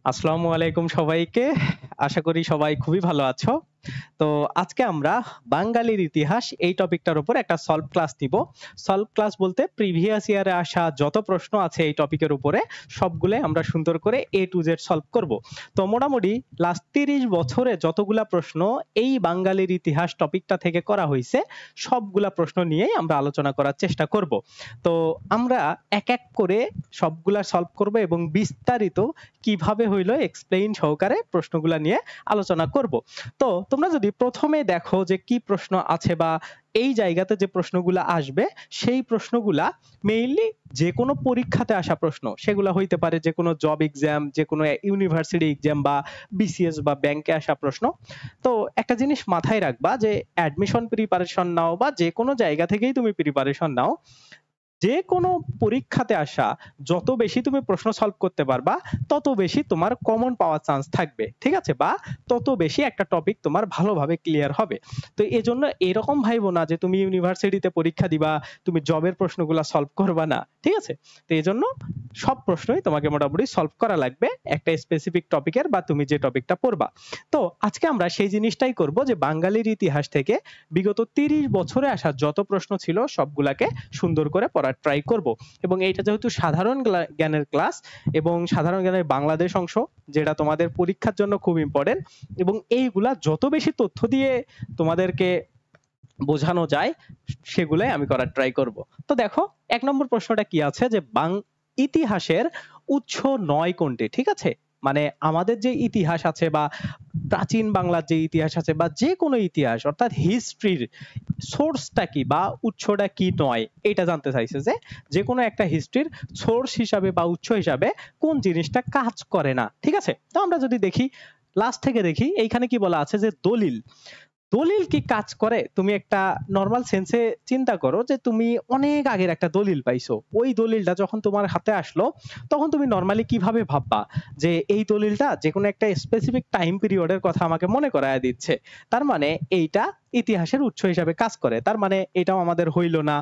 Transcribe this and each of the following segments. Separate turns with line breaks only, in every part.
আসসালামু আলাইকুম সবাইকে। আশা করি সবাই খুবই ভালো আছো। তো আজকে আমরা বাঙালির ইতিহাস এই টপিকটার উপর একটা সলভ ক্লাস নিব। সলভ ক্লাস বলতে প্রিভিয়াস ইয়ারে আসা যত প্রশ্ন আছে এই টপিকের উপরে সবগুলাই আমরা সুন্দর করে A to Z সলভ করব। তো মোটামুটি লাস্ট ৩০ বছরে যতগুলা প্রশ্ন এই বাঙালির ইতিহাস টপিকটা থেকে করা হইছে সবগুলা প্রশ্ন নিয়েই আমরা আলোচনা করার চেষ্টা করব। তো আমরা এক এক করে সবগুলা সলভ করব এবং বিস্তারিত কিভাবে হইলো এক্সপ্লেইন সহকারে প্রশ্নগুলা নিয়ে আলোচনা করব। তো তোমরা যদি প্রথমে দেখো যে কি প্রশ্ন আছে বা এই জায়গাতে যে প্রশ্নগুলা আসবে সেই প্রশ্নগুলা মেইনলি যে কোনো পরীক্ষাতে আসা প্রশ্ন, সেগুলা হইতে পারে যে কোনো জব এক্সাম, যে কোনো ইউনিভার্সিটি এক্সাম বা বিসিএস বা ব্যাংকে আসা প্রশ্ন। তো একটা জিনিস মাথায় রাখবা যে অ্যাডমিশন প্রিপারেশন নাও বা যে কোনো জায়গা থেকেই তুমি প্রিপারেশন নাও, যে কোনো পরীক্ষাতে আসা যত বেশি তুমি প্রশ্ন সলভ করতে পারবা তত বেশি তোমার কমন পাওয়ার চান্স থাকবে, ঠিক আছে? বা তত বেশি একটা টপিক তোমার ভালোভাবে ক্লিয়ার হবে। তো এজন্য এরকম ভাইবো না যে তুমি ইউনিভার্সিটিতে পরীক্ষা দিবা, তুমি জবের প্রশ্নগুলো সলভ করবা না, ঠিক আছে? তো এজন্য সব প্রশ্নই তোমাকে মোটামুটি সলভ করা লাগবে একটা স্পেসিফিক টপিকের বা তুমি যে টপিকটা পড়বা। তো আজকে আমরা সেই জিনিসটাই করব যে বাঙালির ইতিহাস থেকে বিগত ৩০ বছরে আসা যত প্রশ্ন ছিল সবগুলাকে সুন্দর করে পড়ার ট্রাই করব। এবং এইটা যেহেতু সাধারণ জ্ঞানের ক্লাস এবং সাধারণ জ্ঞানের বাংলাদেশ অংশ, যেটা তোমাদের পরীক্ষার জন্য খুব ইম্পর্টেন্ট, এবং এইগুলা যত বেশি তথ্য দিয়ে তোমাদেরকে বোঝানো যায় সেগুলাই আমি করার ট্রাই করব। তো দেখো ১ নম্বর প্রশ্নটা কি আছে যে ইতিহাসের উৎস ৯ কোনটি, ঠিক আছে? মানে আমাদের যে ইতিহাস আছে বা প্রাচীন বাংলার যে ইতিহাস আছে বা যে কোনো ইতিহাস অর্থাৎ হিস্ট্রির সোর্সটা কি বা উৎসটা কি নয় এটা জানতে চাইছে যে যে কোনো একটা হিস্ট্রির সোর্স হিসাবে বা উৎস হিসাবে কোন জিনিসটা কাজ করে না, ঠিক আছে? তো আমরা যদি দেখি লাস্ট থেকে দেখি এইখানে কি বলা আছে যে দলিল। দলিল কি কাজ করে? তুমি একটা নরমাল সেন্সে চিন্তা করো যে তুমি অনেক আগের একটা দলিল পাইছো, ওই দলিলটা যখন তোমার হাতে আসলো তখন তুমি নরমালি কিভাবে ভাববা যে এই দলিলটা যে কোনো একটা স্পেসিফিক টাইম পিরিয়ডের কথা আমাকে মনে করায় দিচ্ছে, তার মানে এইটা ইতিহাসের উৎস হিসাবে কাজ করে, তার মানে এটাও আমাদের হইল না।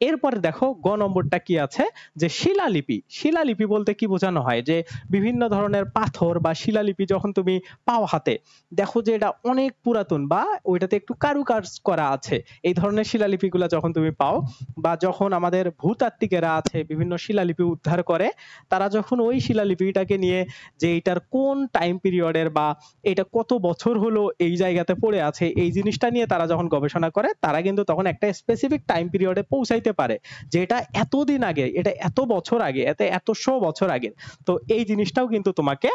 এরপরে দেখো গ নম্বরটা কি আছে যে শিলালিপি। শিলালিপি বলতে কি বোঝানো হয় যে বিভিন্ন ধরনের পাথর বা শিলালিপি যখন তুমি পাও হাতে, দেখো যে এটা অনেক পুরাতন বা ওইটাতে একটু কারুকাজ করা আছে, এই ধরনের শিলালিপিগুলো যখন তুমি পাও বা যখন আমাদের ভূতাত্ত্বিকেরা আছে বিভিন্ন শিলালিপি উদ্ধার করে, তারা যখন ওই শিলালিপিটাকে নিয়ে যে এটার কোন টাইম পিরিয়ডের বা এটা কত বছর হলো এই জায়গাতে পড়ে আছে এই জিনিসটা নিয়ে তারা যখন গবেষণা করে, তারা কিন্তু তখন একটা স্পেসিফিক টাইম পিরিয়ডে পৌঁছাইতে পারে যে এটা এতদিন আগে, এটা এত বছর আগে, এত ১০০ বছর আগে। তো এই জিনিসটাও কিন্তু তোমাকে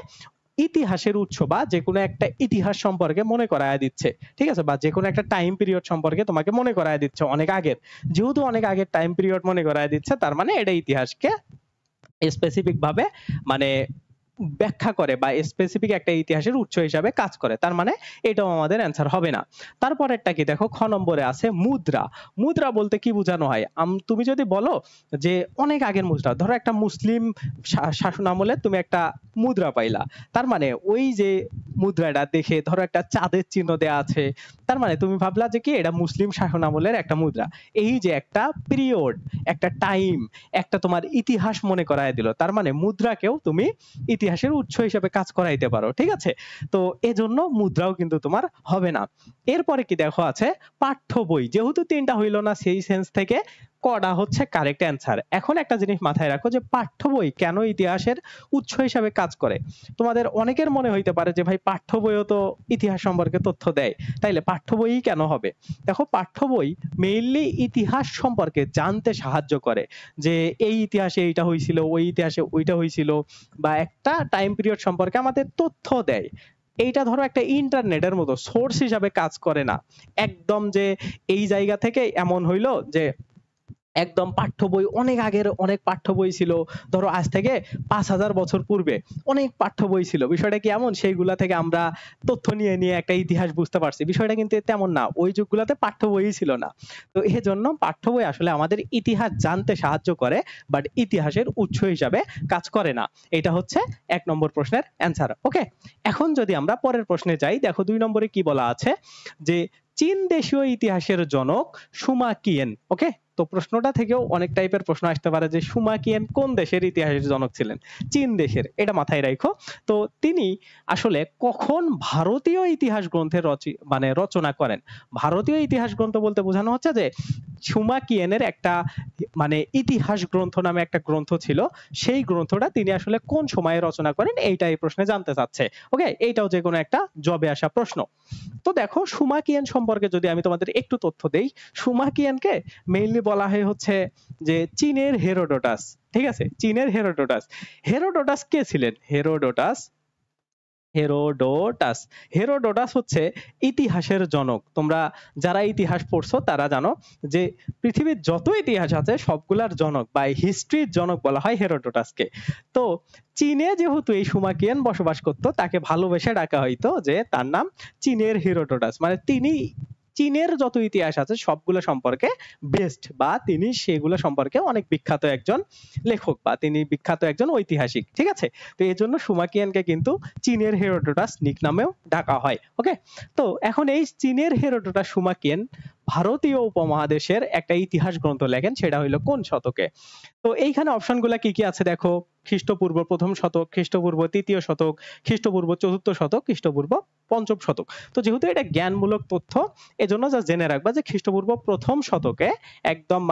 ইতিহাসের উৎস বা যে কোনো একটা ইতিহাস সম্পর্কে মনে করায় দিচ্ছে, ঠিক আছে? বা যে কোনো একটা টাইম পিরিয়ড সম্পর্কে তোমাকে মনে করায় দিচ্ছে অনেক আগের, যেহেতু অনেক আগের টাইম পিরিয়ড মনে করায় দিচ্ছে তার মানে এটা ইতিহাসকে স্পেসিফিক ভাবে মানে ব্যাখ্যা করে বা স্পেসিফিক একটা ইতিহাসের উৎস হিসাবে কাজ করে, তার মানে এটাও আমাদের অ্যান্সার হবে না। তারপরেরটা কি দেখো খ নম্বরে আছে মুদ্রা। মুদ্রা বলতে কি বোঝানো হয়? তুমি যদি বলো যে অনেক আগের মুদ্রা, ধরো একটা মুসলিম শাসন আমলে তুমি একটা মুদ্রা পাইলা, তার মানে ওই যে মুদ্রাটা দেখে ধরো একটা চাঁদের চিহ্ন দেয়া আছে, তার মানে তুমি ভাবলা যে কি এটা মুসলিম শাসন আমলের একটা মুদ্রা। এই যে একটা পিরিয়ড, একটা টাইম, একটা তোমার ইতিহাস মনে করায় দিল, তার মানে মুদ্রাকেও তুমি ইতিহাসের উৎস হিসেবে কাজ করাইতে পারো, ঠিক আছে? তো এজন্য মুদ্রাও কিন্তু তোমার হবে না। এরপরে কি দেখো আছে পাঠ্য বই, যেহেতু তিনটা হইল না সেই সেন্স থেকে কটা হচ্ছে কারেক্ট অ্যান্সার। এখন একটা জিনিস মাথায় রাখো যে পাঠ্য বই কেন ইতিহাসের উৎস হিসাবে কাজ করে। তোমাদের অনেকের মনে হইতে পারে যে ভাই পাঠ্য বইও তো ইতিহাস সম্পর্কে তথ্য দেয়, তাইলে পাঠ্য বই কেন হবে? দেখো পাঠ্য বই মেইনলি ইতিহাস সম্পর্কে জানতে সাহায্য করে যে এই ইতিহাসে এইটা হয়েছিল, ওই ইতিহাসে ওইটা হয়েছিল, বা একটা টাইম পিরিয়ড সম্পর্কে আমাদের তথ্য দেয়। এইটা ধরো একটা ইন্টারনেটের মতো সোর্স হিসাবে কাজ করে না, একদম যে এই জায়গা থেকে এমন হইলো যে একদম পাঠ্য বই অনেক আগের অনেক পাঠ্য বই ছিল, ধরো আজ থেকে ৫০০০ বছর পূর্বে অনেক পাঠ্য বই ছিল, বিষয়টা কি এমন সেইগুলা থেকে আমরা তথ্য নিয়ে নিয়ে একটা ইতিহাস বুঝতে পারছি? বিষয়টা কিন্তু তেমন না, ওই যুগগুলাতে পাঠ্য বই ছিল না। তো এই জন্য পাঠ্য বই আসলে আমাদের ইতিহাস জানতে সাহায্য করে, বাট ইতিহাসের উৎস হিসাবে কাজ করে না। এটা হচ্ছে ১ নম্বর প্রশ্নের অ্যান্সার। ওকে, এখন যদি আমরা পরের প্রশ্নে যাই, দেখো ২ নম্বরে কি বলা আছে যে চীন দেশীয় ইতিহাসের জনক সুমা কিয়েন। ওকে, তো প্রশ্নটা থেকেও অনেক টাইপের প্রশ্ন আসতে পারে যে সুমাকিয়ান কোন দেশের ইতিহাসের জনক ছিলেন? চীন দেশের, এটা মাথায় রাখো। তো তিনি আসলে কখন ভারতীয় ইতিহাস গ্রন্থের রচনা করেন? ভারতীয় ইতিহাস গ্রন্থ বলতে বোঝানো হচ্ছে যে সুমাকিয়ানের একটা ইতিহাস গ্রন্থ নামে একটা গ্রন্থ ছিল, সেই গ্রন্থটা তিনি আসলে কোন সময়ে রচনা করেন, এইটা এই প্রশ্নে জানতে চাচ্ছে। ওকে, এইটাও যে কোনো একটা জবে আসা প্রশ্ন। তো দেখো সুমাকিয়ান সম্পর্কে যদি আমি তোমাদের একটু তথ্য দেই, সুমাকিয়ানকে মেইনলি বলা হয় হচ্ছে যে চীনের হেরোডোটাস। ঠিক আছে, চীনের হেরোডোটাস। হেরোডোটাস কে ছিলেন? হেরোডোটাস হচ্ছে ইতিহাসের জনক। তোমরা যারা ইতিহাস পড়ছো তারা জানো যে পৃথিবীর যত ইতিহাস আছে সবগুলার জনক বা হিস্ট্রির জনক বলা হয় হেরোডোটাসকে। তো চীনে যেহেতু এই সুমাকিয়ান বসবাস করতো, তাকে ভালোবেসে ডাকা হইতো যে তার নাম চীনের হেরোডোটাস, মানে তিনি চীনের যত ইতিহাস আছে সবগুলো সম্পর্কে বেস্ট, বা তিনি সেগুলো সম্পর্কে অনেক বিখ্যাত একজন লেখক, বা তিনি বিখ্যাত একজন ঐতিহাসিক। ঠিক আছে, তো এই জন্য সুমাকিয়ানকে কিন্তু চীনের হেরোডোটাস নিক নামেও ডাকা হয়। ওকে, তো এখন এই চীনের হেরোডোটাস সুমাকিয়ান ভারতীয় উপমহাদেশের একটা ইতিহাস গ্রন্থ লেখেন, সেটা হইলো কোন শতকে? তো এইখানে অপশনগুলা কি কি আছে দেখো, খ্রিস্টপূর্ব প্রথম শতক, খ্রিস্টপূর্ব তৃতীয় শতক, খ্রিস্টপূর্ব চতুর্থ শতক, খ্রিস্টপূর্ব পঞ্চম শতক। তো যেহেতু এটা জ্ঞানমূলক তথ্য, এজন্য যা জেনে রাখবা যে খ্রিস্টপূর্ব প্রথম শতকে একদম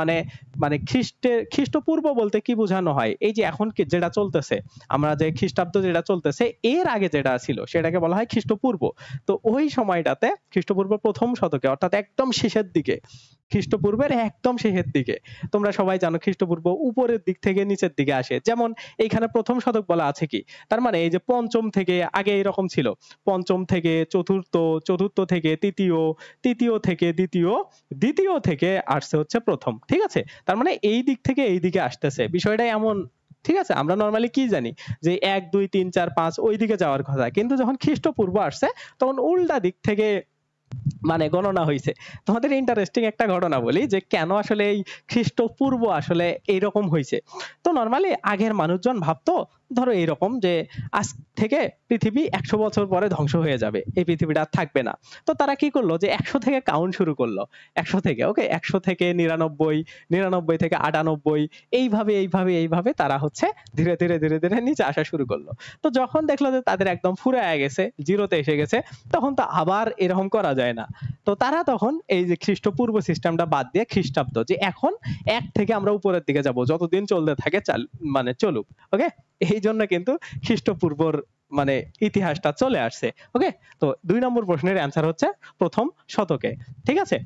খ্রিস্টপূর্ব বলতে কি বোঝানো হয়, এই যে এখন যেটা চলতেছে, আমরা যে খ্রিস্টাব্দ যেটা চলতেছে এর আগে যেটা ছিল সেটাকে বলা হয় খ্রিস্টপূর্ব। তো ওই সময়টাতে খ্রিস্টপূর্ব প্রথম শতকে, অর্থাৎ একদম শেষের দিকে, খ্রিস্টপূর্বের একদম শেষের দিকে, তোমরা সবাই জানো খ্রিস্টপূর্ব উপরের দিক থেকে নিচের দিকে আসে, যেমন এইখানে প্রথম শতক বলা আছে কি, তার মানে এই যে পঞ্চম থেকে, আগে এরকম ছিল পঞ্চম থেকে চতুর্থ, চতুর্থ থেকে তৃতীয়, তৃতীয় থেকে দ্বিতীয়, দ্বিতীয় থেকে আসছে হচ্ছে প্রথম। ঠিক আছে, তার মানে এই দিক থেকে এই দিকে আসতেছে, বিষয়টা এমন। ঠিক আছে, আমরা নরমালি কি জানি যে 1 2 3 4 5 ওই দিকে যাওয়ার কথা, কিন্তু যখন খ্রিস্টপূর্ব আসছে তখন উল্টা দিক থেকে গণনা হয়েছে। তোমাদের ইন্টারেস্টিং একটা ঘটনা বলি যে কেন আসলে এই খ্রিস্টপূর্ব আসলে এইরকম হয়েছে। তো নরমালি আগের মানুষজন ভাবতো ধরো এইরকম যে আজ থেকে পৃথিবী 100 বছর পরে ধ্বংস হয়ে যাবে, এই পৃথিবীটা আর থাকবে না। তো তারা কি করলো যে 100 থেকে কাউন্ট শুরু করলো, 100 থেকে, ওকে, 100 থেকে 99, 99 থেকে 98, এইভাবে এইভাবে এইভাবে তারা হচ্ছে ধীরে ধীরে ধীরে ধীরে নিচে আসা শুরু করলো। তো যখন দেখলো যে তাদের একদম ফুরায় গেছে, জিরোতে এসে গেছে, তখন তো আবার এরকম করা যায় না। তো তারা তখন এই যে খ্রিস্টপূর্ব সিস্টেমটা বাদ দিয়ে খ্রিস্টাব্দ, যে এখন 1 থেকে আমরা উপরের দিকে যাব, যতদিন চলতে থাকে চলুক। ওকে, এই জন্য কিন্তু খ্রিস্টপূর্বর ইতিহাসটা চলে আসছে। ওকে, তো 2 নম্বর প্রশ্নের অ্যান্সার হচ্ছে প্রথম শতকে। ঠিক আছে,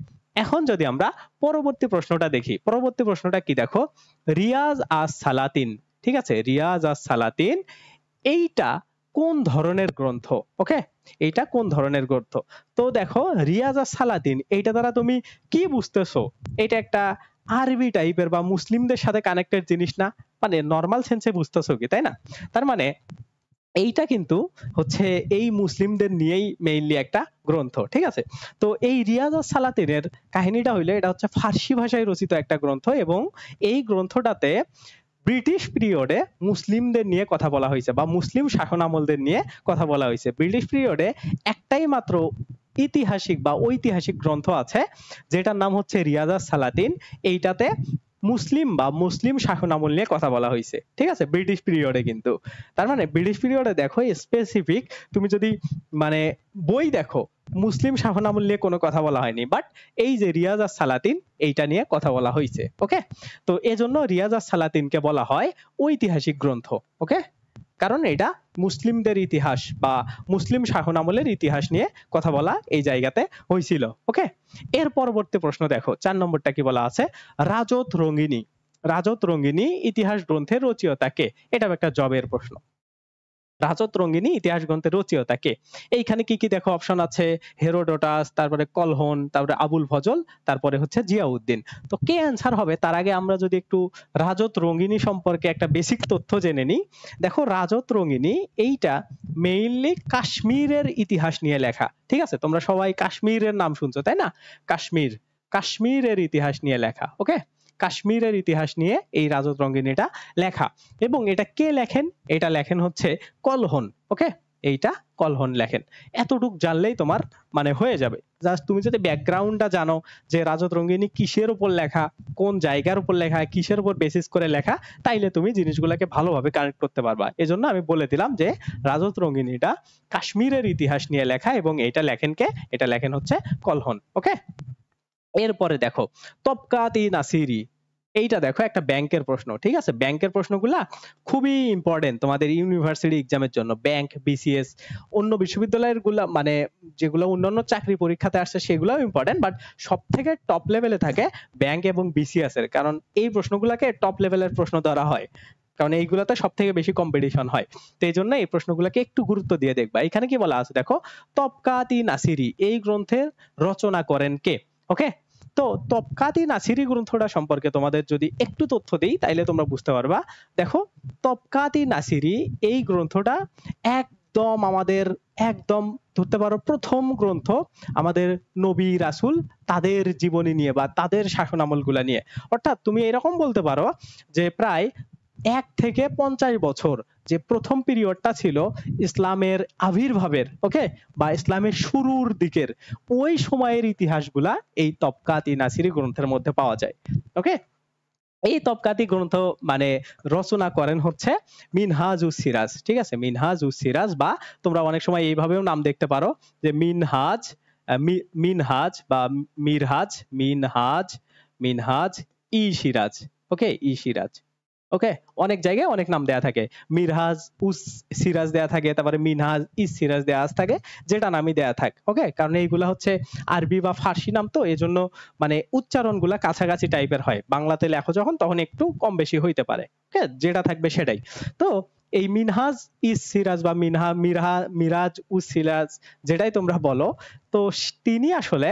এখন যদি আমরা পরবর্তী প্রশ্নটা দেখি, পরবর্তী প্রশ্নটা কি দেখো, রিয়াজ আস সালাতিন। ঠিক আছে, রিয়াজ আস সালাতিন এইটা কোন ধরনের গ্রন্থ? ওকে, এইটা কোন ধরনের গ্রন্থ? তো দেখো রিয়াজ আস সালাতিন, এইটা দ্বারা তুমি কি বুঝতেছো? এটা একটা আরবি টাইপের বা মুসলিমদের সাথে কানেক্টেড জিনিস না, নর্মাল সেন্সে বুঝতেছো কি, তাই না? তার মানে এইটা কিন্তু হচ্ছে এই মুসলিমদের নিয়েই মেইনলি একটা গ্রন্থ। ঠিক আছে, তো এই রিয়াজ আস সালাতিনের কাহিনীটা হইলো, এটা হচ্ছে ফার্সি ভাষায় রচিত একটা গ্রন্থ, এবং এই গ্রন্থটাতে ব্রিটিশ পিরিয়ডে মুসলিমদের নিয়ে কথা বলা হয়েছে, বা মুসলিম শাসন আমলদের নিয়ে কথা বলা হয়েছে। ব্রিটিশ পিরিয়ডে একটাই মাত্র ঐতিহাসিক গ্রন্থ আছে যেটার নাম হচ্ছে রিয়াজ আস সালাতিন। এইটাতে মুসলিম শাসন আমল নিয়ে কথা বলা হয়েছে। ঠিক আছে, ব্রিটিশ পিরিয়ডে কিন্তু, তার মানে ব্রিটিশ পিরিয়ডে দেখো স্পেসিফিক তুমি যদি বই দেখো, মুসলিম শাসন আমল নিয়ে কোনো কথা বলা হয়নি, বাট এই যে রিয়াজ আস সালাতিন এইটা নিয়ে কথা বলা হয়েছে। ওকে, তো এজন্য রিয়াজ আস সালাতিনকে বলা হয় ঐতিহাসিক গ্রন্থ। ওকে, কারণ এটা মুসলিমদের ইতিহাস বা মুসলিম শাসন আমলের ইতিহাস নিয়ে কথা বলা এই জায়গাতে হয়েছিল। ওকে, এর পরবর্তী প্রশ্ন দেখো, 4 নম্বরটা কি বলা আছে, রাজত রঙ্গিনী ইতিহাস গ্রন্থের রচয়িতা কে? এটা একটা জবের প্রশ্ন। রাজত রঙ্গিনী ইতিহাস গ্রন্থের রচয়িতা কে? এইখানে কি কি দেখো অপশন আছে, হেরোডোটাস, তারপরে কলহন, তারপরে আবুল ফজল, তারপরে হচ্ছে জিয়াউদ্দিন। তো কে অ্যান্সার হবে তার আগে আমরা যদি একটু রাজত রঙ্গিনী সম্পর্কে একটা বেসিক তথ্য জেনে নিই। দেখো রাজত রঙ্গিনী এইটা মেইনলি কাশ্মীরের ইতিহাস নিয়ে লেখা। ঠিক আছে, তোমরা সবাই কাশ্মীরের নাম শুনছো, তাই না? কাশ্মীরের ইতিহাস নিয়ে লেখা। ওকে, কাশ্মীরের ইতিহাস নিয়ে এই রাজত রঙ্গিনীটা লেখা, এবং এটা কে লেখেন? এটা লেখেন হচ্ছে কলহন। ওকে, এইটা কলহন লেখেন। এতটুক জানলেই তোমার মানে হয়ে যাবে। জাস্ট তুমি যদি ব্যাকগ্রাউন্ডটা জানো যে রাজত রঙ্গিনী কিসের উপর লেখা, কোন জায়গার উপর লেখা, কিসের উপর বেসিস করে লেখা, তাইলে তুমি জিনিসগুলোকে ভালোভাবে কানেক্ট করতে পারবা। এজন্য আমি বলে দিলাম যে রাজত রঙ্গিনীটা কাশ্মীরের ইতিহাস নিয়ে লেখা এবং এটা লেখেন কে? এটা লেখেন হচ্ছে কলহন। ওকে, এরপরে দেখো তবকাত-ই-নাসিরি। এইটা দেখো একটা ব্যাংকের প্রশ্ন, ঠিক আছে? ব্যাংকের প্রশ্নগুলা খুবই ইম্পর্টেন্ট তোমাদের ইউনিভার্সিটি এক্সামের জন্য। ব্যাংক, বিসিএস, অন্য বিশ্ববিদ্যালয়ের গুলা মানে যেগুলো অন্যান্য চাকরি পরীক্ষাতে আসছে সেগুলোও ইম্পর্টেন্ট, বাট সব থেকে টপ লেভেলে থাকে ব্যাংক এবং বিসিএস এর, কারণ এই প্রশ্নগুলাকে টপ লেভেলের প্রশ্ন ধরা হয়, কারণ এইগুলাতে সব থেকে বেশি কম্পিটিশন হয়। তো এই জন্য এই প্রশ্নগুলোকে একটু গুরুত্ব দিয়ে দেখবা। এখানে কি বলা আছে দেখো, তবকাত-ই-নাসিরি এই গ্রন্থের রচনা করেন কে? ওকে, তো তবকাত-ই-নাসিরি গ্রন্থটা সম্পর্কে তোমাদের যদি একটু তথ্য দেই তাইলে তোমরা বুঝতে পারবা। দেখো, তবকাত-ই-নাসিরি এই গ্রন্থটা একদম আমাদের একদম ধরতে পারো প্রথম গ্রন্থ আমাদের নবী রাসূল তাদের জীবনী নিয়ে বা তাদের শাসনামলগুলা নিয়ে। অর্থাৎ তুমি এরকম বলতে পারো যে প্রায় 1 থেকে 50 বছর যে প্রথম পিরিয়ডটা ছিল ইসলামের আবির্ভাবের, ওকে, বা ইসলামের শুরুর দিকের, ওই সময়ের ইতিহাসগুলা এই তবকাত-ই-নাসিরি গ্রন্থের মধ্যে পাওয়া যায়। ওকে, এই তবকাতি গ্রন্থ মানে রচনা করেন হচ্ছে মিনহাজ-উস-সিরাজ, ঠিক আছে? মিনহাজ-উস-সিরাজ, বা তোমরা অনেক সময় এইভাবেও নাম দেখতে পারো যে মিনহাজ, মিনহাজ বা মিরহাজ, মিনহাজ, মিনহাজ-ই-সিরাজ। ওকে, ই-সিরাজ। ওকে, অনেক জায়গায় অনেক নাম দেয়া থাকে, মিরহাজ উস সিরাজ দেয়া থাকে, তারপরে মিনহাজ ইস সিরাজ দেয়া থাকে, যেটা নামই দেয়া থাক। ওকে, কারণ এইগুলা হচ্ছে আরবি বা ফার্সি নাম, তো এজন্য মানে উচ্চারণগুলা কাছাকাছি টাইপের হয়। বাংলাতে লেখো যখন তখন একটু কম বেশি হইতে পারে। ওকে, যেটা থাকবে সেটাই। তো এই মিনহাজ ইস সিরাজ বা মিরাজ উস সিরাজ যেটাই তোমরা বলো, তো তিনি আসলে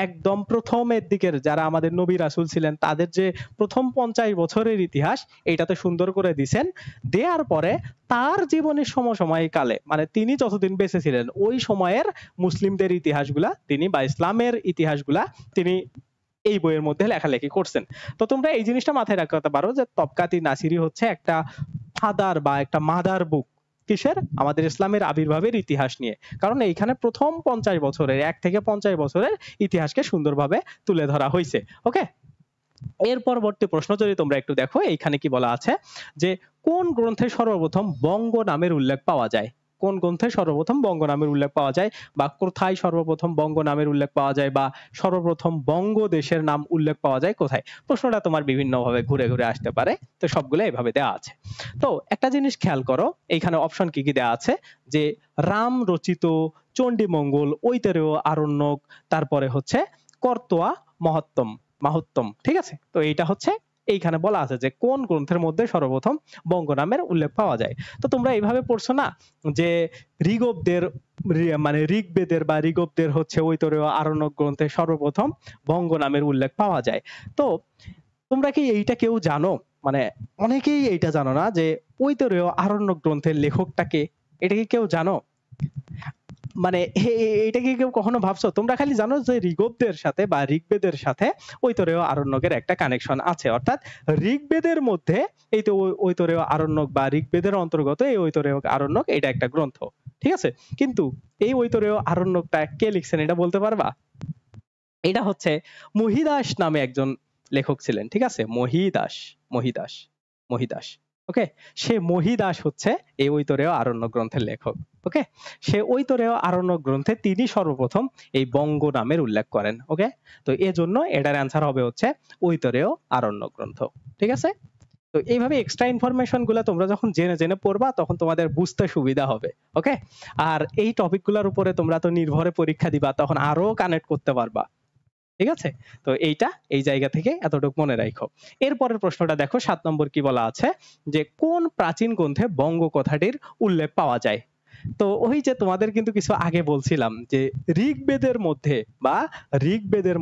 একদম প্রথমের দিকের যারা আমাদের নবী রাসূল ছিলেন তাদের যে প্রথম 50 বছরের ইতিহাস এইটাতে সুন্দর করে দিছেন। দেওয়ার পরে তার জীবনের সমসাময়িককালে মানে তিনি যতদিন বেঁচে ছিলেন ওই সময়ের মুসলিমদের ইতিহাসগুলা তিনি বা ইসলামের ইতিহাসগুলা তিনি এই বইয়ের মধ্যে লেখালেখি করছেন। তো তোমরা এই জিনিসটা মাথায় রাখতে পারো যে তবকাত-ই-নাসিরি হচ্ছে একটা ফাদার বা একটা মাদার বুক কিসের? আমাদের ইসলামের আবির্ভাবের ইতিহাস নিয়ে, কারণ এইখানে প্রথম 50 বছরের 1 থেকে 50 বছরের ইতিহাসকে সুন্দরভাবে তুলে ধরা হয়েছে। ওকে, এর পরবর্তী প্রশ্ন যদি তোমরা একটু দেখো, এইখানে কি বলা আছে যে কোন গ্রন্থে সর্বপ্রথম বঙ্গ নামের উল্লেখ পাওয়া যায়? কোন গ্রন্থে সর্বপ্রথম বঙ্গ নামের উল্লেখ পাওয়া যায়, বা কোথায় সর্বপ্রথম বঙ্গ নামের উল্লেখ পাওয়া যায়, বা সর্বপ্রথম বঙ্গ দেশের নাম উল্লেখ পাওয়া যায় কোথায়? প্রশ্নটা তোমার বিভিন্ন ভাবে ঘুরে ঘুরে আসতে পারে, তো সবগুলো এভাবে দেওয়া আছে। তো একটা জিনিস খেয়াল করো, এইখানে অপশন কি কি দেওয়া আছে, যে রাম রচিত চণ্ডীমঙ্গল, ঐতরেয় আরণ্যক, তারপরে হচ্ছে করতোয়া মাহাত্ম্যম, ঠিক আছে? তো এইটা হচ্ছে এইখানে বলা আছে যে কোন গ্রন্থের মধ্যে সর্বপ্রথম বঙ্গ নামের উল্লেখ পাওয়া যায়। তো তোমরা এইভাবে পড়ছো না যে ঋগবেদের মানে ঋগ্বেদের বা ঋগবেদের হচ্ছে ঐতরেয় আরণ্যক গ্রন্থে সর্বপ্রথম বঙ্গ নামের উল্লেখ পাওয়া যায়। তো তোমরা কি এইটা কেউ জানো? মানে অনেকেই এইটা জানো না যে ঐতরেয় আরণ্যক গ্রন্থের লেখকটা কে? এটা কি কেউ জানো? মানে এটা কি কেউ কখনো ভাবছো? তোমরা খালি জানো যে ঋগবেদের সাথে বা ঋগ্বেদের সাথে ঐতরেয় আরণ্যকের একটা কানেকশন আছে, অর্থাৎ ঋগ্বেদের মধ্যে এই তো ঐতরেয় আরণ্যক বা ঋগ্বেদের অন্তর্গত এই ঐতরেয় আরণ্যক, এটা একটা গ্রন্থ, ঠিক আছে? কিন্তু এই ঐতরেয় আরণ্যকটা কে লিখছেন এটা বলতে পারবা? এটা হচ্ছে মহিদাস নামে একজন লেখক ছিলেন, ঠিক আছে? মহিদাস। ওকে, সে মহিদাস হচ্ছে এই ঐতরেয় আরণ্যক গ্রন্থের লেখক। ওকে, সে ঐতরেয় আরণ্যক গ্রন্থে তিনি সর্বপ্রথম এই বঙ্গ নামের উল্লেখ করেন। ওকে, তো এজন্য এটার অ্যান্সার হবে হচ্ছে ঐতরেয় আরণ্যক গ্রন্থ, ঠিক আছে? তো এইভাবে এক্সট্রা ইনফরমেশন গুলা তোমরা যখন জেনে জেনে পড়বা তখন তোমাদের বুঝতে সুবিধা হবে। ওকে, আর এই টপিক গুলার উপরে তোমরা তো নির্ভরে পরীক্ষা দিবা, তখন আরো কানেক্ট করতে পারবা, ঠিক আছে? তো এইটা এই জায়গা থেকে এতটুকু মনে রাখো। এরপরের প্রশ্নটা দেখো, 7 নম্বর কি বলা আছে, যে কোন প্রাচীন গ্রন্থে বঙ্গ কথাটির উল্লেখ পাওয়া যায়? তো ওই যে তোমাদের কিন্তু কিছু আগে বলছিলাম যে ঋগ্বেদের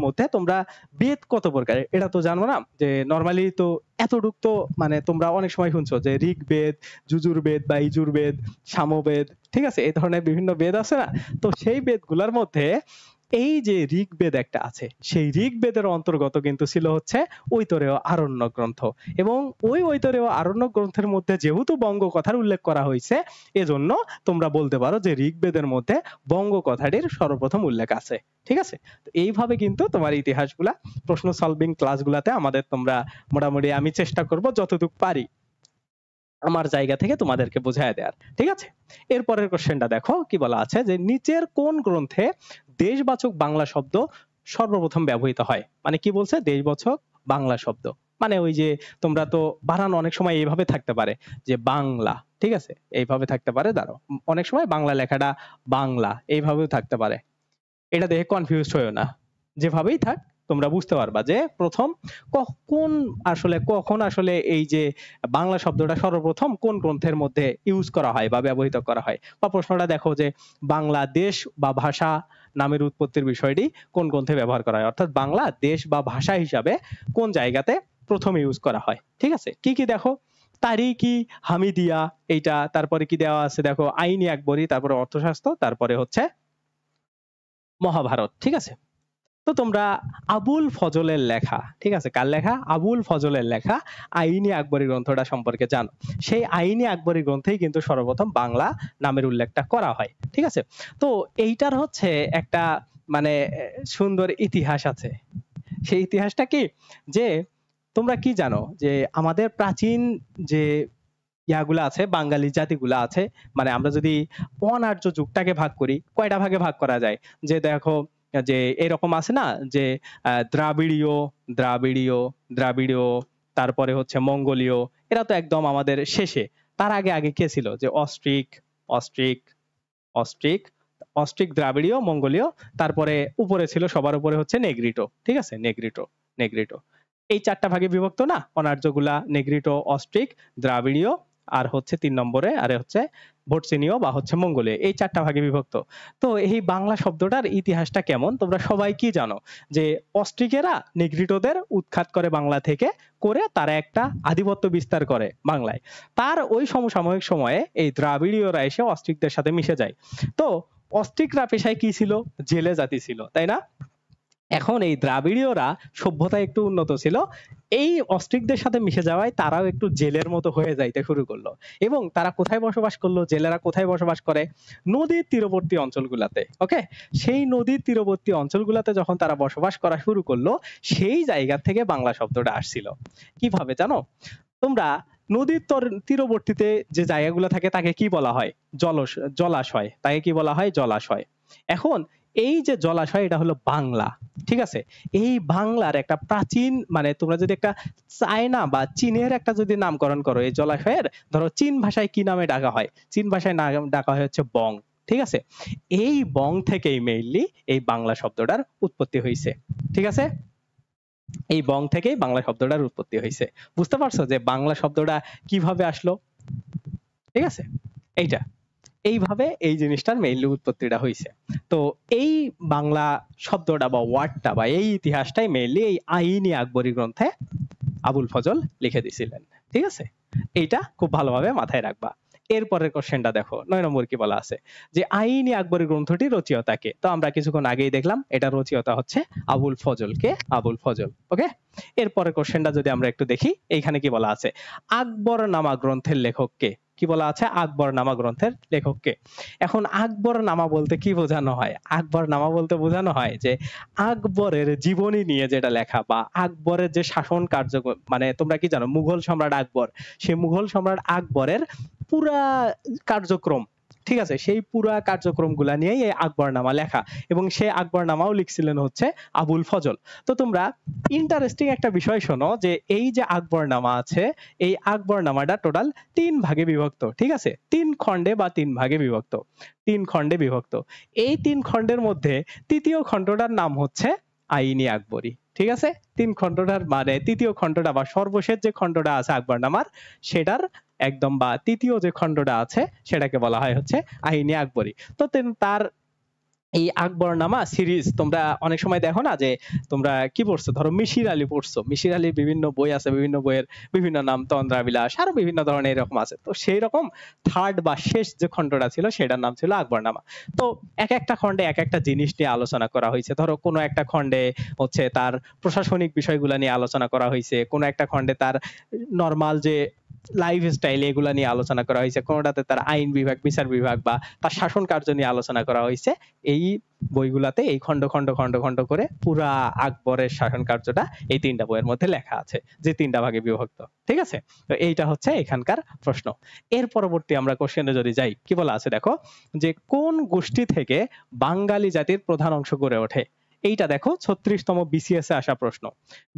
মধ্যে তোমরা বেদ কত প্রকার এটা তো জানো না, যে নরমালি তো এতটুক তো মানে তোমরা অনেক সময় শুনছো যে ঋগ্বেদ, যজুর্বেদ বা ইজুর্বেদ, সামবেদ, ঠিক আছে? এই ধরনের বিভিন্ন বেদ আছে না? তো সেই বেদগুলোর মধ্যে এই যে ঋগ্বেদ একটা আছে, সেই ঋগ্বেদের অন্তর্গত কিন্তু ছিল হচ্ছে ঐতরেয় আরণ্যক গ্রন্থ। এবং ওই ঐতরেয় আরণ্যক গ্রন্থের মধ্যে যেহেতু বঙ্গ কথার উল্লেখ করা হয়েছে, এজন্য তোমরা বলতে পারো যে ঋগ্বেদের মধ্যে বঙ্গ কথাটির সর্বপ্রথম উল্লেখ আছে। ঠিক আছে? তো এইভাবে কিন্তু তোমার ইতিহাসগুলা প্রশ্ন সলভিং ক্লাসগুলাতে আমাদের তোমরা মোটামুটি আমি চেষ্টা করব যতটুকু পারি আমার জায়গা থেকে তোমাদেরকে বোঝায় দেওয়ার। ঠিক আছে? এরপরের কোশ্চেনটা দেখো কি বলা আছে, যে নিচের কোন গ্রন্থে দেশবাচক বাংলা শব্দ সর্বপ্রথম ব্যবহৃত হয়? মানে কি বলছে, দেশবাচক বাংলা শব্দ মানে ওই যে তোমরা তো বানান অনেক সময় এইভাবে থাকতে পারে যে বাংলা, ঠিক আছে, এইভাবে থাকতে পারে, দাঁড়াও, অনেক সময় বাংলা লেখাটা বাংলা এইভাবেও থাকতে পারে। এটা দেখে কনফিউজ হইও না, যেভাবেই থাক তোমরা বুঝতে পারবা যে প্রথম কখন আসলে এই যে বাংলা শব্দটা সর্বপ্রথম কোন গ্রন্থের মধ্যে ইউজ করা হয় বা ব্যবহৃত করা হয়। বা প্রশ্নটা দেখো যে বাংলাদেশ বা ভাষা নামের উৎপত্তির বিষয়টি কোন গ্রন্থে ব্যবহার করা হয়, অর্থাৎ বাংলা দেশ বা ভাষা হিসাবে কোন জায়গাতে প্রথম ইউজ করা হয়। ঠিক আছে? কি কি দেখো, তারিকি হামিদিয়া এইটা, তারপরে কি দেওয়া আছে দেখো, আইনি আকবরী, তারপরে অর্থশাস্ত্র, তারপরে হচ্ছে মহাভারত। ঠিক আছে? তো তোমরা আবুল ফজলের লেখা, ঠিক আছে, কার লেখা, আবুল ফজলের লেখা আইনি আকবরী গ্রন্থটা সম্পর্কে জানো। সেই আইনি আকবরী গ্রন্থেই কিন্তু সর্বপ্রথম বাংলা নামের উল্লেখটা করা হয়। ঠিক আছে? তো এইটার হচ্ছে একটা মানে সুন্দর ইতিহাস আছে। সেই ইতিহাসটা কি, যে তোমরা কি জানো যে আমাদের প্রাচীন যে ইয়াগুলা আছে, বাঙালি জাতিগুলা আছে, মানে আমরা যদি অনার্য যুগটাকে ভাগ করি, কয়টা ভাগে ভাগ করা যায়, যে দেখো যে এরকম আছে না যে দ্রাবিড়ীয় দ্রাবিড়ীয় দ্রাবিড়ীয়, তারপরে হচ্ছে মঙ্গোলীয়, এরা তো একদম আমাদের শেষে। তার আগে আগে কে ছিল, যে অস্ট্রিক অস্ট্রিক অস্ট্রিক অস্ট্রিক দ্রাবিড়ীয় মঙ্গোলীয়, তারপরে উপরে ছিল সবার উপরে হচ্ছে নেগ্রিটো। ঠিক আছে? নেগ্রিটো নেগ্রিটো এই চারটা ভাগে বিভক্ত না অনার্যগুলা, নেগ্রিটো, অস্ট্রিক, দ্রাবিড়ীয়, আর হচ্ছে 3 নম্বরে আরে হচ্ছে ভোটসিনীয় বা হচ্ছে মঙ্গোলীয়, এই চারটা ভাগে বিভক্ত। তো এই বাংলা শব্দটার ইতিহাসটা কেমন তোমরা সবাই কি জানো, যে অস্ট্রিকেরা নেগ্রিটোদের উৎখাত করে বাংলা থেকে, করে তারা একটা আধিপত্য বিস্তার করে বাংলায়। তার ওই সমসাময়িক সময়ে এই দ্রাবিড়ীয়রা এসে অস্ট্রিকদের সাথে মিশে যায়। তো অস্ট্রিকরা পেশায় কি ছিল, জেলে জাতি ছিল, তাই না? এখন এই দ্রাবিড়ীয়রা সভ্যতা একটু উন্নত ছিল, এই অস্ট্রিকদের সাথে মিশে যাওয়ায় তারাও একটু জেলের মতো হয়ে যাইতে শুরু করলো। এবং তারা কোথায় বসবাস করলো, জেলেরা কোথায় বসবাস করে, নদীর তীরবর্তী অঞ্চলগুলাতে। ওকে, সেই নদীর তীরবর্তী অঞ্চলগুলাতে যখন তারা বসবাস করা শুরু করলো, সেই জায়গা থেকে বাংলা শব্দটা আসছিল। কিভাবে জানো তোমরা, নদীর তীরবর্তীতে যে জায়গাগুলো থাকে তাকে কি বলা হয়, জলাশয়, তাকে কি বলা হয়, জলাশয়। এখন এই যে জলাশয়, এটা হলো বাংলা। ঠিক আছে? এই বাংলার একটা প্রাচীন, মানে তোমরা যদি একটা চায়না বা চীনের একটা যদি নামকরণ করো এই জলাশয়ের, ধরো চীন ভাষায় কি নামে ডাকা হয়, চীন ভাষায় নাম ডাকা হয় হচ্ছে বং। ঠিক আছে? এই বং থেকেই মেইনলি এই বাংলা শব্দটার উৎপত্তি হয়েছে। ঠিক আছে? এই বং থেকেই বাংলা শব্দটার উৎপত্তি হয়েছে। বুঝতে পারছো যে বাংলা শব্দটা কিভাবে আসলো? ঠিক আছে? এইটা এইভাবে এই জিনিসটার মেইনলি উৎপত্তিটা হয়েছে। তো এই বাংলা শব্দটা বা ওয়ার্ডটা বা এই ইতিহাসটাই মেইনলি এই আইনি আকবরী গ্রন্থে আবুল ফজল লিখে দিয়েছিলেন। ঠিক আছে? এইটা খুব ভালোভাবে মাথায় রাখবা। এরপরের কোশ্চেনটা দেখো, 9 নম্বর কি বলা আছে, যে আইনি আকবরী গ্রন্থটি রচয়িতা কে? তো আমরা কিছুক্ষণ আগেই দেখলাম এটা রচয়িতা হচ্ছে আবুল ফজল। কে? আবুল ফজল। ওকে, এরপরের কোশ্চেনটা যদি আমরা একটু দেখি, এইখানে কি বলা আছে, আকবরনামা গ্রন্থের লেখক কে? কি বলা আছে, আকবরনামা গ্রন্থের লেখক কে? এখন আকবরনামা বলতে কি বোঝানো হয়, আকবরনামা বলতে বোঝানো হয় যে আকবরের জীবনী নিয়ে যেটা লেখা, বা আকবরের যে শাসন কার্য, মানে তোমরা কি জানো মুঘল সম্রাট আকবর, সেই মুঘল সম্রাট আকবরের পুরা কার্যক্রম, ঠিক আছে, সেই পুরা কার্যক্রম গুলা নিয়েই এই আকবরনামা লেখা, এবং সেই আকবরনামাও লিখছিলেন হচ্ছে আবুল ফজল। তো তোমরা ইন্টারেস্টিং একটা বিষয় শোনো, যে এই যে আকবরনামা আছে, এই আকবরনামাটা টোটাল 3 ভাগে বিভক্ত। ঠিক আছে? 3 খণ্ডে বা 3 ভাগে বিভক্ত, 3 খণ্ডে বিভক্ত। এই 3 খণ্ডের মধ্যে তৃতীয় খণ্ডটার নাম হচ্ছে আইনি আকবরী। ঠিক আছে? 3 খণ্ডটার মানে তৃতীয় খণ্ডটা বা সর্বশেষ যে খণ্ডটা আছে আকবরনামার, সেটার একদম বা তৃতীয় যে খণ্ডটা আছে সেটাকে বলা হয় হচ্ছে আইনি আকবরী। তো তার এই আকবরনামা সিরিজ তোমরা অনেক সময় দেখো না, যে তোমরা কি পড়ছো, ধরো মিশির আলী পড়ছো, মিশির আলীর বিভিন্ন বই আছে, বিভিন্ন বইয়ের বিভিন্ন নাম, তন্দ্রাবিলাস আরো বিভিন্ন ধরনের এরকম আছে। তো সেই রকম থার্ড বা শেষ যে খণ্ডটা ছিল সেটার নাম ছিল আকবরনামা। তো এক একটা খণ্ডে এক একটা জিনিস নিয়ে আলোচনা করা হয়েছে। ধরো কোনো একটা খণ্ডে হচ্ছে তার প্রশাসনিক বিষয়গুলো নিয়ে আলোচনা করা হয়েছে, কোনো একটা খণ্ডে তার নর্মাল যে লাইফ স্টাইল এগুলা নিয়ে আলোচনা করা হয়েছে, কোনোটাতে তার আইন বিভাগ, বিচার বিভাগ বা তার শাসন কার্য নিয়ে আলোচনা করা হয়েছে। এই বইগুলাতে এই খণ্ড খণ্ড খণ্ড খণ্ড করে পুরা আকবরের শাসন কার্যটা এই তিনটা বইয়ের মধ্যে লেখা আছে, যে তিনটা ভাগে বিভক্ত। ঠিক আছে, তো এইটা হচ্ছে এখানকার প্রশ্ন। এর পরবর্তী আমরা কোশ্চেনে যদি যাই, কি বলা আছে দেখো, যে কোন গোষ্ঠী থেকে বাঙালি জাতির প্রধান অংশ গড়ে ওঠে। এইটা দেখো 36তম বিসিএস এ আসা প্রশ্ন।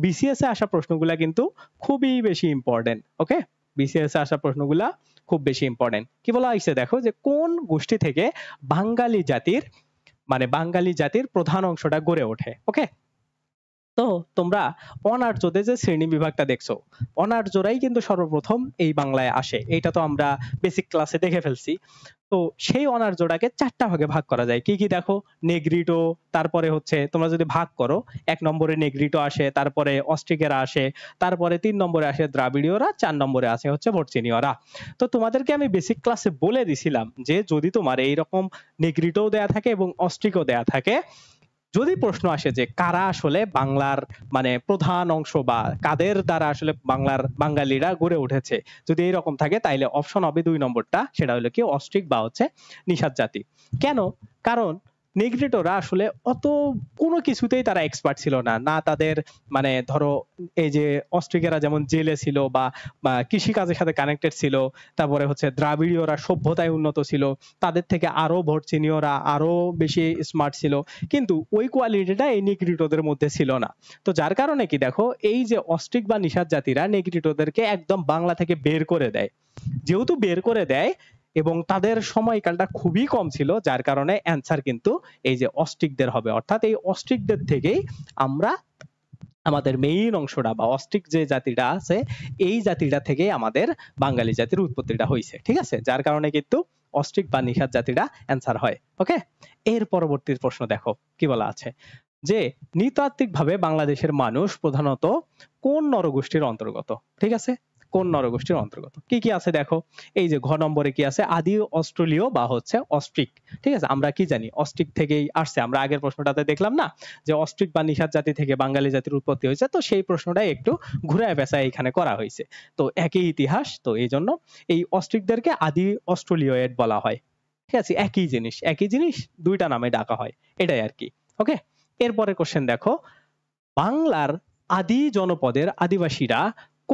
বিসিএস এ আসা প্রশ্নগুলা কিন্তু খুবই বেশি ইম্পর্টেন্ট। ওকে, বিসিএস এ আসা প্রশ্নগুলা খুব বেশি ইম্পর্টেন্ট। কি বলা হয়েছে দেখো, যে কোন গোষ্ঠী থেকে বাঙালি জাতির বাঙালি জাতির প্রধান অংশটা গড়ে ওঠে। ওকে, তো তোমরা অনার্যদের যে শ্রেণী বিভাগটা দেখছো, অনার্যরাই কিন্তু সর্বপ্রথম এই বাংলায় আসে, এইটা তো আমরা বেসিক ক্লাসে দেখে ফেলছি। তো সেই অনার্যটাকে চারটা ভাগে ভাগ করা যায়। কি কি দেখো, নেগ্রিটো, তারপরে হচ্ছে তোমরা যদি ভাগ করো, 1 নম্বরে নেগ্রিটো আসে, তারপরে অস্ট্রিকেরা আসে, তারপরে 3 নম্বরে আসে দ্রাবিড়ীয়রা, 4 নম্বরে আসে হচ্ছে ভর্চিনীয়রা। তো তোমাদেরকে আমি বেসিক ক্লাসে বলে দিছিলাম যে যদি তোমার এইরকম নেগ্রিটোও দেয়া থাকে এবং অস্ট্রিকও দেয়া থাকে, যদি প্রশ্ন আসে যে কারা আসলে বাংলার প্রধান অংশ বা কাদের দ্বারা আসলে বাঙালিরা গড়ে উঠেছে, যদি এইরকম থাকে তাইলে অপশন হবে 2 নম্বরটা, সেটা হলো কি অস্ট্রিক বা হচ্ছে নিষাদ জাতি। কেন? কারণ নেগ্রিটোরা আসলে অত কোনো কিছুতেই তারা এক্সপার্ট ছিল না, না তাদের ধরো এই যে অস্ট্রিকেরা যেমন জেলে ছিল বা কৃষি কাজের সাথে কানেক্টেড ছিল, তারপরে হচ্ছে দ্রাবিড়ীয়রা সভ্যতায় উন্নত ছিল, তাদের থেকে আরো ভর্চিনীয়রা আরো বেশি স্মার্ট ছিল, কিন্তু ওই কোয়ালিটিটা এই নেগ্রিটোদের মধ্যে ছিল না। তো যার কারণে কি দেখো, এই যে অস্ট্রিক বা নিষাদ জাতিরা নেগ্রিটোদেরকে একদম বাংলা থেকে বের করে দেয়। যেহেতু বের করে দেয় এবং তাদের সময়কালটা খুবই কম ছিল, যার কারণে অ্যান্সার কিন্তু এই যে অস্ট্রিকদের হবে। অর্থাৎ এই অস্ট্রিকদের থেকেই আমরা আমাদের মেইন অংশটা বা অস্ট্রিক যে জাতিটা আছে, এই জাতিটা থেকে আমাদের বাঙালি জাতির উৎপত্তিটা হয়েছে। ঠিক আছে, যার কারণে কিন্তু অস্ট্রিক বা নিষাদ জাতিটা অ্যান্সার হয়। ওকে, এর পরবর্তী প্রশ্ন দেখো কি বলা আছে, যে নৃতাত্ত্বিক ভাবে বাংলাদেশের মানুষ প্রধানত কোন নরগোষ্ঠীর অন্তর্গত। ঠিক আছে, কোন নরগোষ্ঠীর অন্তর্গত, কি কি আছে দেখো। এই যে ঘ নম্বরে কি আছে, আদি অস্ট্রেলীয় বা হচ্ছে অস্ট্রিক। ঠিক আছে, আমরা কি জানি অস্ট্রিক থেকেই আসছে, আমরা আগের প্রশ্নটাতে দেখলাম না যে অস্ট্রিক বা নিষাদ জাতি থেকে বাঙালি জাতির উৎপত্তি হয়েছে, তো সেই প্রশ্নটাই একটু ঘুরায় পেঁচায় এখানে করা হয়েছে। তো একই ইতিহাস, তো এই জন্য এই অস্ট্রিকদেরকে আদি অস্ট্রেলিয়য়েড বলা হয়। ঠিক আছে, একই জিনিস একই জিনিস দুইটা নামে ডাকা হয়, এটাই আর কি। ওকে, এরপরে কোশ্চেন দেখো, বাংলার আদি জনপদের আদিবাসীরা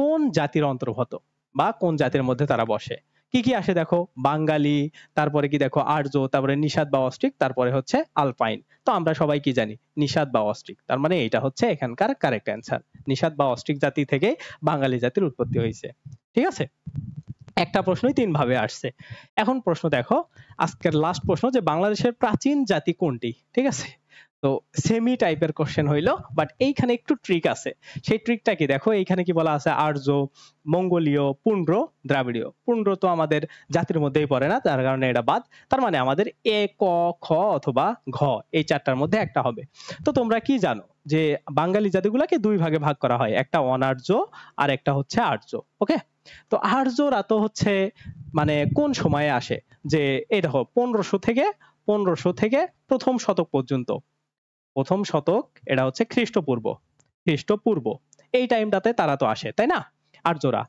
কোন জাতির অন্তর্গত বা কোন জাতির মধ্যে তারা বসে। কি কি আসে দেখো, বাঙালি, তারপরে কি দেখো আর্য, তারপরে নিষাদ বা অস্ট্রিক, তারপরে হচ্ছে আলপাইন। তো আমরা সবাই কি জানি নিষাদ বা অস্ট্রিক, তার মানে এটা হচ্ছে এখানকার কারেক্ট অ্যান্সার। নিষাদ বা অস্ট্রিক জাতি থেকে বাঙালি জাতির উৎপত্তি হয়েছে। ঠিক আছে, একটা প্রশ্নই 3 ভাবে আসছে। এখন প্রশ্ন দেখো, আজকের লাস্ট প্রশ্ন, যে বাংলাদেশের প্রাচীন জাতি কোনটি। ঠিক আছে, তো সেমি টাইপের কোশ্চেন হইলো, বাট এইখানে একটু ট্রিক আছে। সেই ট্রিকটা কি দেখো, এইখানে কি বলা আছে, আর্য, মঙ্গোলীয়, পুন্ড্র, দ্রাবিড়ীয়। পুন্ড্র তো আমাদের জাতির মধ্যেই পড়ে না, তার কারণে এটা বাদ। তার মানে আমাদের এ, ক, খ অথবা ঘ, এই চারটার মধ্যে একটা হবে। তো তোমরা কি জানো যে বাঙালি জাতিগুলাকে 2 ভাগে ভাগ করা হয়, একটা অনার্য আর একটা হচ্ছে আর্য। ওকে, তো আর্যরা তো হচ্ছে কোন সময়ে আসে, যে এই দেখো 1500 থেকে প্রথম শতক পর্যন্ত। প্রথম শতক এটা হচ্ছে খ্রিস্টপূর্ব এই টাইমটাতে তারা তো আসে, তাই না, আর্যরা।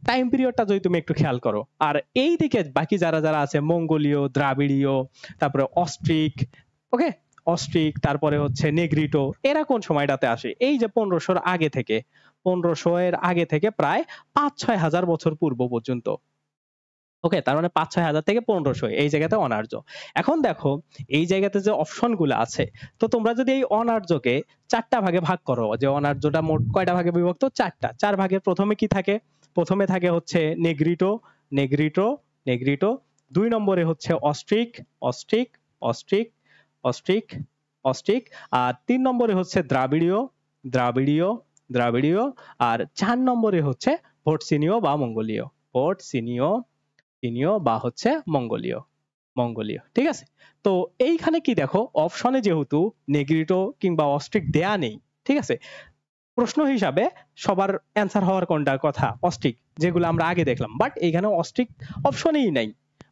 টাইম পিরিয়ডটা যদি তুমি একটু খেয়াল করো, আর এই দিকে বাকি যারা যারা আছে, মঙ্গোলীয়, দ্রাবিড়ীয়, তারপরে অস্ট্রিক, ওকে, অস্ট্রিক, তারপরে হচ্ছে নেগ্রিটো, এরা কোন সময়টাতে আসে, এই যে 1500-এর আগে থেকে, 1500-এর আগে থেকে প্রায় 5-6 হাজার বছর পূর্ব পর্যন্ত। ওকে, তার মানে 5-6 হাজার থেকে 1500 এই জায়গাতে অনার্য। এখন দেখো এই জায়গাতে যে অপশন গুলো আছে, তো তোমরা যদি এই অনার্যকে 4টা ভাগে ভাগ করো, যে অনার্যটা মোট কয়টা ভাগে বিভক্ত, 4টা, 4 ভাগের প্রথমে কি থাকে, প্রথমে থাকে হচ্ছে নেগ্রিটো, নেগ্রিটো, নেগ্রিটো। 2 নম্বরে হচ্ছে Austric, Austric, Austric, Austric, Austric. আর 3 নম্বরে হচ্ছে দ্রাবিড়ীয়, দ্রাবিড়ীয়, দ্রাবিড়ীয়। আর 4 নম্বরে হচ্ছে ভোটসিনীয় বা মঙ্গোলীয়, ভোটসিনীয়, চীনীয় বা হচ্ছে মঙ্গোলীয়। মঙ্গোলীয়। ঠিক আছে, তো এইখানে কি দেখো, অপশনে যেহেতু নেগ্রিটো কিংবা অস্ট্রিক দেয়া নেই, ঠিক আছে, প্রশ্ন হিসাবে সবার অ্যান্সার হওয়ার কোনটা কথা, অস্ট্রিক, যেগুলো আমরা আগে দেখলাম, বাট এইখানে অস্ট্রিক অপশনেই নাই।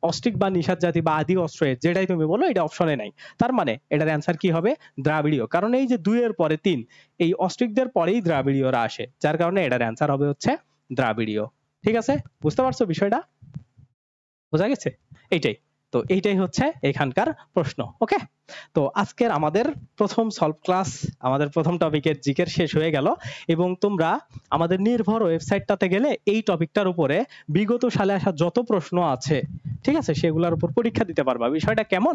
অস্ট্রিক বা নিষাদ জাতি বা আদি অস্ট্রের যেটাই তুমি বলো, এটা অপশনে নাই। তার মানে এটার অ্যান্সার কি হবে, দ্রাবিড়ীয়। কারণ এই যে 2 এর পরে 3, এই অস্ট্রিকদের পরেই দ্রাবিড়ীয়রা আসে, যার কারণে এটার অ্যান্সার হবে হচ্ছে দ্রাবিড়ীয়। ঠিক আছে, বুঝতে পারছো বিষয়টা? বোঝা গেছে? এইটাই। তো এইটাই হচ্ছে এখানকার প্রশ্ন। ওকে, তো আজকের আমাদের প্রথম সলভ ক্লাস, আমাদের প্রথম টপিকের জিকের শেষ হয়ে গেল। এবং তোমরা আমাদের নির্ভর ওয়েবসাইটটাতে গেলে এই টপিকটার উপরে বিগত সালে আসা যত প্রশ্ন আছে, ঠিক আছে, সেগুলোর উপর পরীক্ষা দিতে পারবা। বিষয়টা কেমন,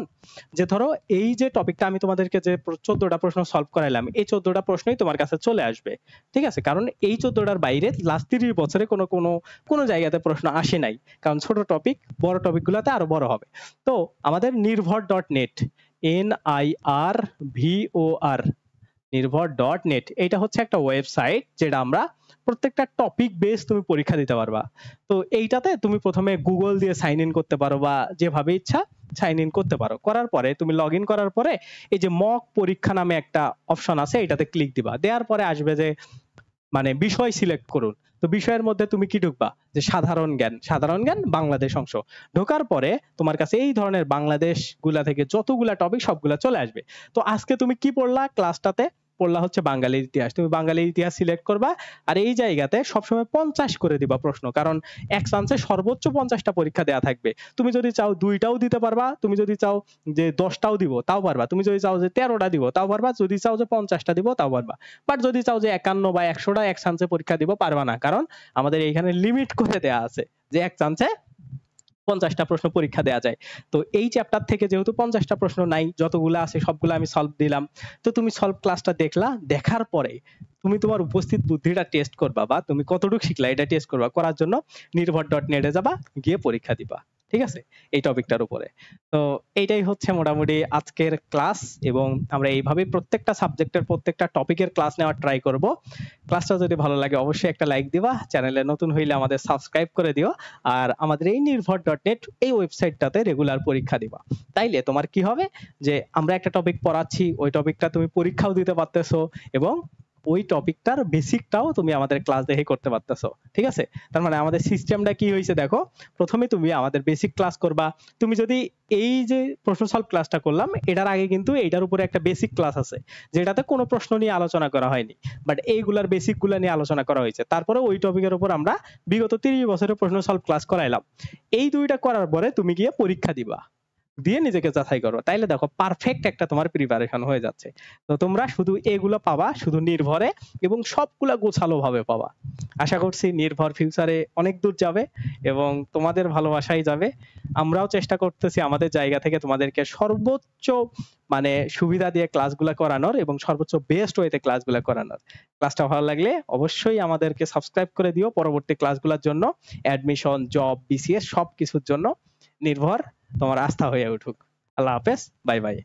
যে ধরো এই যে টপিকটা আমি তোমাদেরকে যে 14টা প্রশ্ন সলভ করাইলাম, এই 14টা প্রশ্নই তোমার কাছে চলে আসবে। ঠিক আছে, কারণ এই 14টার বাইরে লাস্ট 30 বছরে কোনো জায়গাতে প্রশ্ন আসে নাই, কারণ ছোট টপিক, বড় টপিক গুলাতে আরো বড় হবে। তো আমাদের নির্ভর.নেট, NIRVOR, নির্ভর.নেট, এটা হচ্ছে একটা ওয়েবসাইট যেটা আমরা প্রত্যেকটা টপিক বেস তুমি পরীক্ষা দিতে পারবা। তো এইটাতে তুমি প্রথমে গুগল দিয়ে সাইন ইন করতে পারো, বা যেভাবে ইচ্ছা সাইন ইন করতে পারো। করার পরে তুমি লগ ইন করার পরে এই যে মক পরীক্ষা নামে একটা অপশন আছে, এটাতে ক্লিক দিবা। দেওয়ার পরে আসবে যে মানে বিষয় সিলেক্ট করুন। তো বিষয়ের মধ্যে তুমি কি ঢুকবা, যে সাধারণ জ্ঞান বাংলাদেশ অংশ। ঢোকার পরে তোমার কাছে এই ধরনের বাংলাদেশ গুলা থেকে যতগুলা টপিক সবগুলা চলে আসবে। তো আজকে তুমি কি পড়লা, ক্লাসটাতে পড়লা হচ্ছে বাঙালির ইতিহাস, তুমি বাঙালির ইতিহাস সিলেক্ট করবা। আর এই জায়গাতে সবসময় 50 করে দিবা প্রশ্ন, কারণ এক চান্সে সর্বোচ্চ 50টা পরীক্ষা দেয়া থাকবে। তুমি যদি চাও 2টাও দিতে পারবা, তুমি যদি চাও যে 10টাও দিব তাও পারবা, তুমি যদি চাও যে 13টা দিব তাও পারবা, যদি চাও যে 50টা দিব তাও পারবা। বাট যদি চাও যে 51 বা 100টা এক চান্সে পরীক্ষা দিব, পারবা না, কারণ আমাদের এইখানে লিমিট করে দেয়া আছে যে এক চান্সে 50টা প্রশ্ন পরীক্ষা দেয়া যায়। তো এই চ্যাপ্টার থেকে যেহেতু 50টা প্রশ্ন নাই, যতগুলো আছে সবগুলো আমি সলভ দিলাম। তো তুমি সলভ ক্লাসটা দেখলা, দেখার পরে তুমি তোমার উপস্থিত বুদ্ধিটা টেস্ট করবা, বা তুমি কতটুকু শিখলা এটা টেস্ট করবা। করার জন্য নির্ভর.নেটে যাবা, গিয়ে পরীক্ষা দিবা। ঠিক আছে, এই টপিকটার উপরে। তো এইটাই হচ্ছে মোটামুটি আজকের ক্লাস, এবং আমরা এইভাবে প্রত্যেকটা সাবজেক্টের প্রত্যেকটা টপিকের ক্লাস নেওয়ার ট্রাই করব। ক্লাসটা যদি ভালো লাগে অবশ্যই একটা লাইক দিবা, চ্যানেলে নতুন হইলে আমাদের সাবস্ক্রাইব করে দিও, আর আমাদের এই নির্ভর.নেট এই ওয়েবসাইটটাতে রেগুলার পরীক্ষা দিবা। তাইলে তোমার কি হবে, যে আমরা একটা টপিক পড়াচ্ছি, ওই টপিকটা তুমি পরীক্ষাও দিতে পারতেছো, এবং ওই টপিকটার বেসিকটাও তুমি আমাদের ক্লাস দেখে করতে পারতেছো। ঠিক আছে, তার মানে আমাদের সিস্টেমটা কি হয়েছে দেখো, প্রথমে তুমি আমাদের বেসিক ক্লাস করবা। তুমি যদি এই যে প্রশ্ন সলভ ক্লাসটা করলাম, এটার আগে কিন্তু এইটার উপরে একটা বেসিক ক্লাস আছে, যেটাতে কোনো প্রশ্ন নিয়ে আলোচনা করা হয়নি, বাট এইগুলার বেসিক গুলা নিয়ে আলোচনা করা হয়েছে। তারপরে ওই টপিকের উপর আমরা বিগত 30 বছরের প্রশ্ন সলভ ক্লাস করাইলাম। এই দুইটা করার পরে তুমি গিয়ে পরীক্ষা দিবা, দিয়ে নিজেকে যাচাই করো। তাইলে দেখো পারফেক্ট একটা তোমার প্রিপারেশন হয়ে যাচ্ছে। তো তোমরা শুধু এগুলো পাবা শুধু নির্ভরে, এবং সবগুলা গোছালো ভাবে পাবা। আশা করছি নির্ভর ফিউচারে অনেক দূর যাবে, এবং তোমাদের ভালোবাসাই যাবে। আমরাও চেষ্টা করতেছি আমাদের জায়গা থেকে তোমাদেরকে সর্বোচ্চ মানে সুবিধা দিয়ে ক্লাসগুলা করানোর, এবং সর্বোচ্চ বেস্ট ওয়েতে ক্লাসগুলা করানোর। ক্লাসটা ভালো লাগলে অবশ্যই আমাদেরকে সাবস্ক্রাইব করে দিও পরবর্তী ক্লাসগুলোর জন্য, অ্যাডমিশন, জব, বিসিএস সব কিছুর জন্য। নির্ভর তোমার আস্থা হয়ে উঠুক। আল্লাহ হাফেজ, বাই বাই।